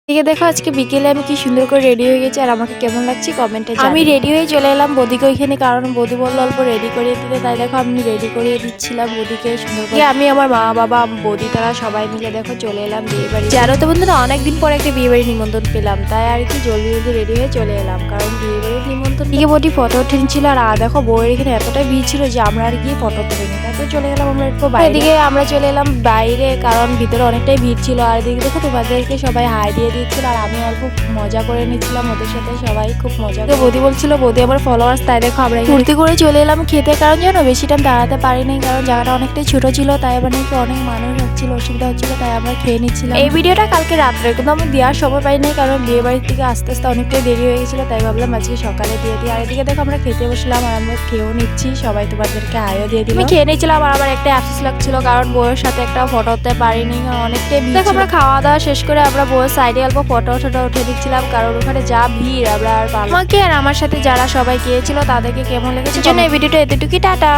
এদিকে দেখো আজকে বিকেলে আমি কি সুন্দর করে রেডি হয়ে গেছি আর আমাকে কেমন লাগছে কমেন্টে জানাও। আমি রেডি হয়ে চলে এলাম বৌদিকে ওইখানে, কারণ বৌদি বললো অল্প রেডি করিয়ে দিতে, তাই দেখো আমি রেডি করিয়ে দিচ্ছিলাম বৌদিকে সুন্দর করে। আমি আমার মা বাবা বৌদি তারা সবাই মিলে দেখো চলে এলাম বিয়ে বাড়ি। জানো তো বন্ধুরা, অনেকদিন পর একটা বিয়ে বাড়ির নিমন্ত্রণ পেলাম, তাই আর কি জলদি জলদি রেডি হয়ে চলে এলাম, কারণ বিয়ে বাড়ির নিমন্ত্রণ দিকে বৌদি ফটো উঠেছিল। আর দেখো বউয়ের এখানে এতটাই ভিড় ছিল যে আমরা আর গিয়ে ফটো তুলিনি, তারপরে চলে গেলাম আমরা একটু বাইরে। এদিকে আমরা চলে এলাম বাইরে, কারণ ভিতরে অনেকটাই ভিড় ছিল। আর এদিকে দেখো তোমাদেরকে সবাই হাই দিয়ে দিচ্ছিল আর আমি অল্প মজা করে নিচ্ছিলাম ওদের সাথে, সবাই খুব মজা। বৌদি বলছিল বৌদি আমার ফলোয়ার্স, তাই দেখো আমরা ঘুরতে করে চলে এলাম খেতে, কারণ জানো বেশি টাইম দাঁড়াতে পারিনি, কারণ জায়গাটা অনেকটাই ছোট ছিল, তাই আবার নাকি অনেক মানুষ হচ্ছিল, অসুবিধা হচ্ছিল, তাই আমরা খেয়ে নিচ্ছিলাম। এই ভিডিওটা কালকে রাত্রে, কিন্তু আমি দেওয়ার সময় পাইনি, কারণ বিয়ে বাড়ির থেকে আস্তে আস্তে অনেকটাই দেরি হয়ে গেছিল, তাই ভাবলাম আজকে সকালে দিয়ে দিই। আর এদিকে দেখো আমরা খেতে বসলাম আর আমরা খেয়েও নিচ্ছি, সবাই তোমাদেরকে হাইও দিয়ে দিই। আমি খেয়ে নিচ্ছিলাম আর আমার একটা আফসোস লাগছিল, কারণ বউয়ের সাথে একটা ফটো উঠতে পারিনি, অনেকটাই ভিড়। দেখো আমরা খাওয়া দাওয়া শেষ করে আমরা বউয়ের সাইডে অল্প ফটো উঠে দিচ্ছিলাম, কারণ ওখানে যা ভিড় আমরা আর আমাকে আর আমার সাথে যারা সবাই গিয়েছিল তাদেরকে কেমন লেগেছে জন্য এই ভিডিওটা এতটুকুই। টাটা।